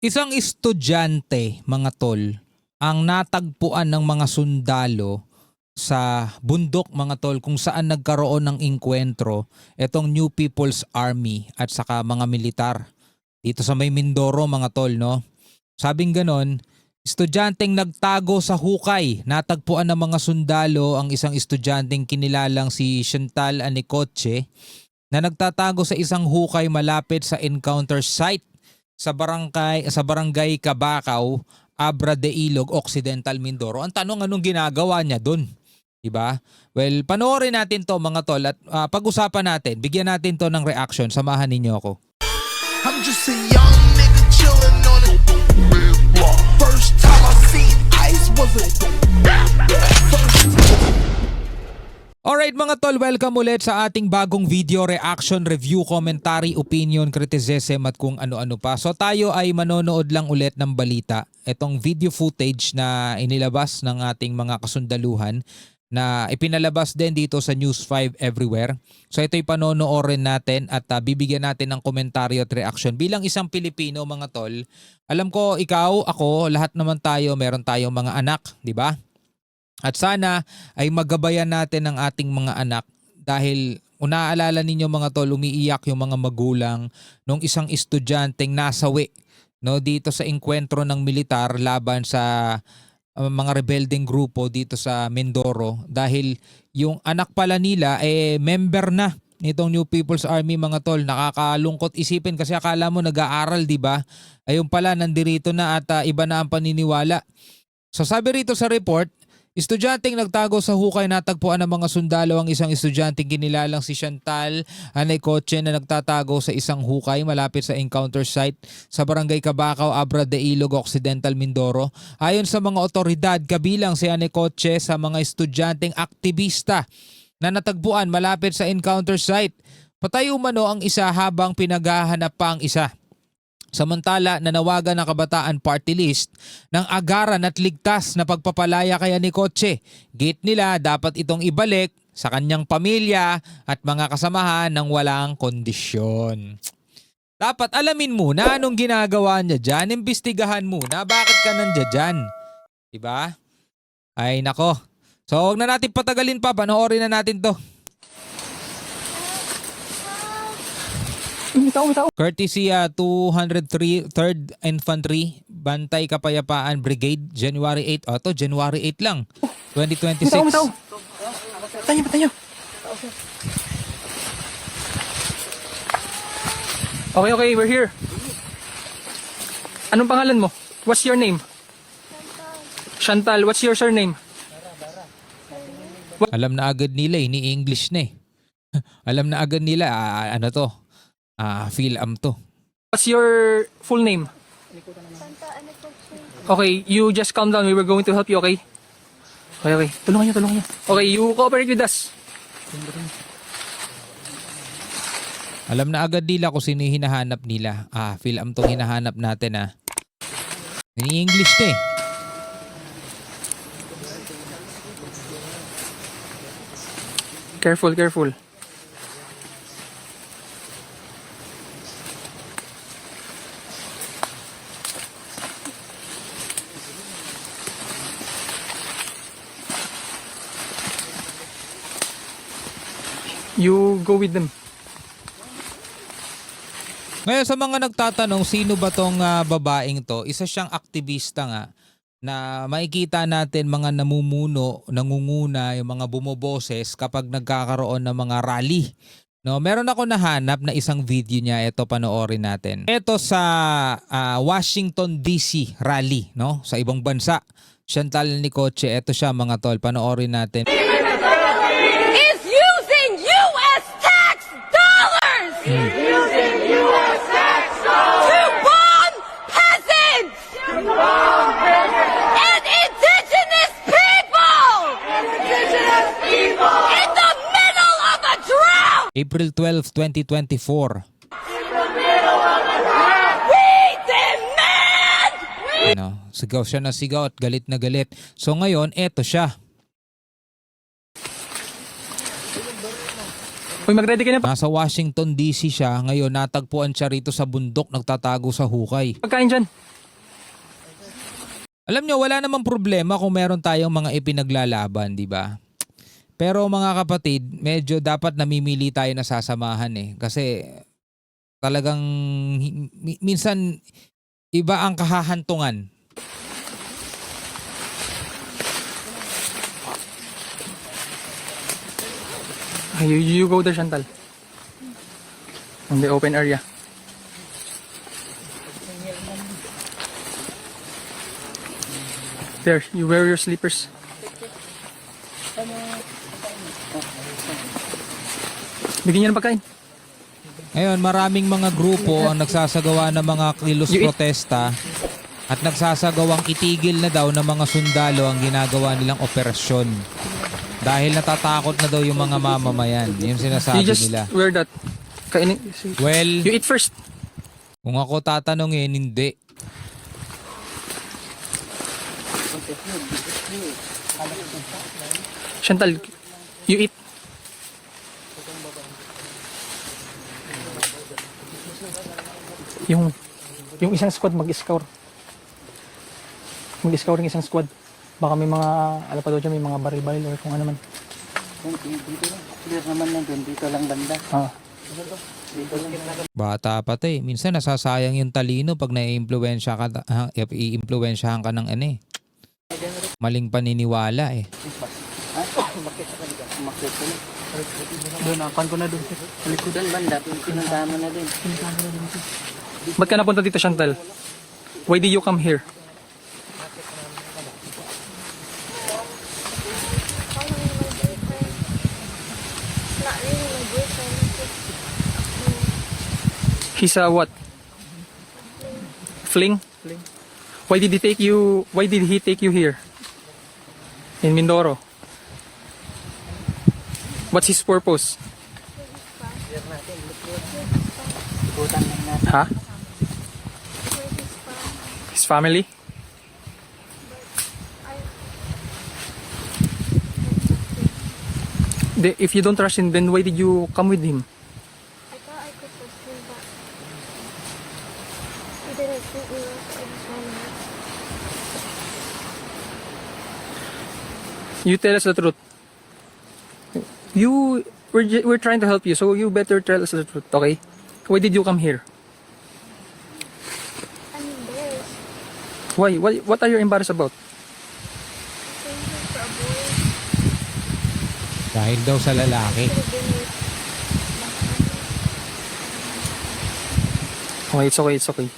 Isang estudyante, mga tol, ang natagpuan ng mga sundalo sa bundok, mga tol, kung saan nagkaroon ng engkwentro itong New People's Army at saka mga militar dito sa may Mindoro, mga tol, no? Sabing ganon, estudyanteng nagtago sa hukay. Natagpuan ng mga sundalo ang isang estudyanteng kinilalang si Chantal Anicoche na nagtatago sa isang hukay malapit sa encounter site sa barangay Cabacao, Abra de Ilog, Occidental Mindoro. Ang tanong, anong ginagawa niya doon? 'Di ba? Well, panoorin natin 'to, mga tol, at pag-usapan natin. Bigyan natin 'to ng reaction. Samahan ninyo ako. I'm just a young nigga chillin' on it. First time I seen ice was a Alright, mga tol, welcome ulit sa ating bagong video, reaction, review, commentary, opinion, criticism at kung ano-ano pa. So tayo ay manonood lang ulit ng balita. Itong video footage na inilabas ng ating mga kasundaluhan na ipinalabas din dito sa News 5 Everywhere. So ito'y panonoorin natin at bibigyan natin ng komentaryo at reaction. Bilang isang Pilipino, mga tol, alam ko ikaw, ako, lahat naman tayo, meron tayong mga anak, di ba? At sana ay magabayan natin ang ating mga anak dahil unaalala ninyo, mga tol, umiiyak yung mga magulang nung isang estudyanteng nasawi, no, dito sa engkwentro ng militar laban sa mga rebeldeng grupo dito sa Mindoro dahil yung anak pala nila member na nitong New People's Army, mga tol. Nakakalungkot isipin kasi akala mo nag-aaral, di ba? Ayun pala, nandirito na at iba na ang paniniwala. So sabi rito sa report, estudyanteng nagtago sa hukay, natagpuan ng mga sundalo ang isang estudyanteng kinilalang si Chantal Anicoche na nagtatago sa isang hukay malapit sa encounter site sa barangay Cabacao, Abra de Ilog, Occidental Mindoro. Ayon sa mga otoridad, kabilang si Anicoche sa mga estudyanteng aktivista na natagpuan malapit sa encounter site. Patay umano ang isa habang pinaghahanap pa ang isa. Samantala, nanawagan ng Kabataan Party List ng agaran at ligtas na pagpapalaya kay Anicoche. Git nila, dapat itong ibalik sa kanyang pamilya at mga kasamahan ng walang kondisyon. Dapat alamin muna anong ginagawa niya dyan. Imbestigahan muna bakit ka nandiyan dyan. Diba? Ay nako. So huwag na natin patagalin pa. Panoorin na natin to. Courtesy 203rd Infantry Bantay Kapayapaan Brigade, January 8. O to, January 8 lang, 2026. Tayo. Okay, we're here. Anong pangalan mo? What's your name? Chantal, what's your surname? Alam na agad nila, ni English na eh. Alam na agad nila, ano to? Film to. What's your full name? Okay, you just calm down. We were going to help you, okay? Okay. Tulungan niyo. Okay, you cooperate with us. Alam na agad nila kung sino yung hinahanap nila. Film tong hinahanap natin Ni English to eh. Careful. You go with them. Ngayon, sa mga nagtatanong, sino ba tong babaeng to? Isa siyang aktivista nga na makikita natin mga namumuno, nangunguna, yung mga bumoboses kapag nagkakaroon ng mga rally. No, meron ako nahanap na isang video niya. Ito, panoorin natin. Ito sa Washington DC rally, no? Sa ibang bansa. Chantal Anicoche, ito siya, mga tol. Panoorin natin. Is using U.S. tax dollars to bomb peasants and indigenous people in the middle of a drought. April 12, 2024. We demand! Sigaw siya na sigaw at galit na galit. So ngayon, eto siya. Uy, mag-ready ka na. Nasa Washington DC siya, ngayon natagpuan siya rito sa bundok nagtatago sa hukay. Pagkain dyan. Alam nyo, wala namang problema kung meron tayong mga ipinaglalaban, di ba? Pero mga kapatid, medyo dapat namimili tayo na sasamahan eh. Kasi talagang minsan iba ang kahahantungan. You go there, Chantal. In the open area. There, you wear your slippers. Bigyan niyo ng pagkain. Ngayon, maraming mga grupo ang nagsasagawa ng mga kilos protesta at nagsasagawang itigil na daw ng mga sundalo ang ginagawa nilang operasyon. Dahil natatakot na daw yung mga mamamayan. Yung You sinasabi just nila. wear that. Kainin. Well, You eat first. kung ako tatanungin, hindi. Chantal, you eat. Yung isang squad mag-scour. Mag-scour yung isang squad. Baka may mga, alam pa daw dyan, may mga baril-baril or kung ano man. Clear naman lang dun, dito lang banda. Ah. Bata pa to eh. Minsan nasasayang yung talino pag nai-impluwensyahan ka ng ano eh. Maling paniniwala eh. Doon, napan ko na doon. Doon banda, pinuntahan mo na din. Ba't ka napunta dito, Chantal? Why did you come here? Not really my boyfriend. He's a what? Fling? Why did he take you here? In Mindoro? What's his purpose? Huh? His family? If you don't trust him, then why did you come with him? I thought I could trust him, but he didn't treat me well, so I just wanted You tell us the truth. We're trying to help you, so you better tell us the truth, okay? Why did you come here? I'm embarrassed. Why? What are you embarrassed about? Thank you for a boy. Dahil daw sa lalaki. Could have been with Okay, it's okay.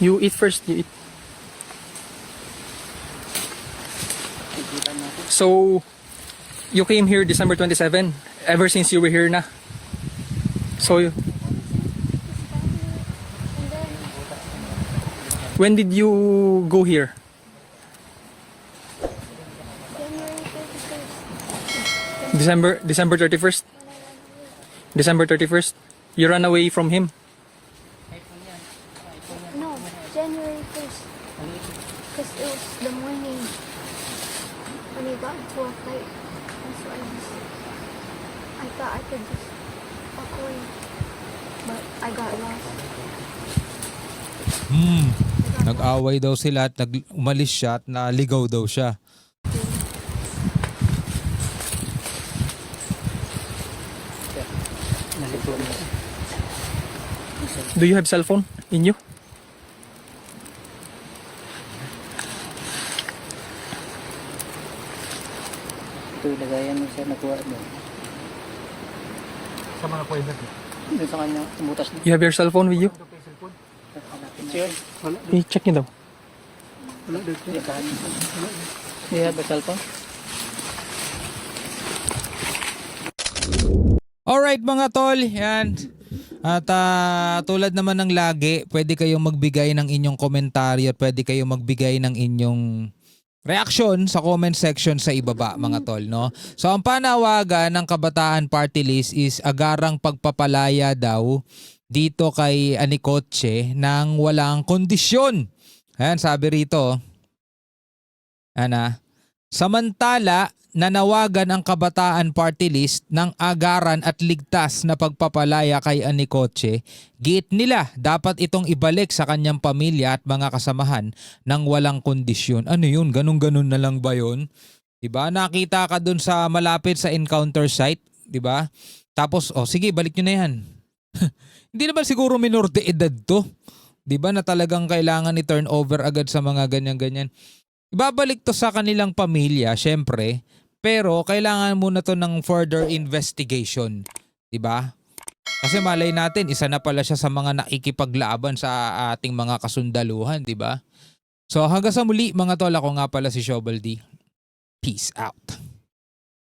You eat first, you eat. So, you came here December 27, ever since you were here na. So, and then when did you go here? January 31st. December 31st? December 31st? You ran away from him? No, January 1st. Because it was the morning when he got into a fight. And so I thought I could just walk away. But I got lost. Nag-away daw sila at umalis siya at naligaw daw siya. Do you have cell phone in you? Ito ilagayan mo siya, nakuha doon. Sa mga pwede. Doon sa kanya, sumutas na. You have your cell phone with you? Sure? I-check niyo daw. Do you have a cellphone? Alright mga tol, yan. At tulad naman ng lagi, pwede kayong magbigay ng inyong komentaryo at pwede kayong magbigay ng inyong reaction sa comment section sa ibaba mga tol, no? So ang panawagan ng Kabataan Party List is agarang pagpapalaya daw dito kay Anikotse nang walang kondisyon. Ayan, sabi rito. Ana, Samantala, nanawagan ang Kabataan Party List ng agaran at ligtas na pagpapalaya kay Anicoche. Giit nila, dapat itong ibalik sa kanyang pamilya at mga kasamahan ng walang kondisyon. Ano yun? Ganun-ganun na lang ba yun? Diba? Nakita ka dun sa malapit sa encounter site, diba? Tapos, sige, balik nyo na yan. Hindi naman siguro minor de edad to. Diba na talagang kailangan i-turn over agad sa mga ganyan-ganyan. Ibabalik to sa kanilang pamilya, syempre. Pero kailangan muna to ng further investigation. Diba? Kasi malay natin, isa na pala siya sa mga nakikipaglaban sa ating mga kasundaluhan. Diba? So hanggang sa muli mga tol, ako nga pala si Shovel D. Peace out.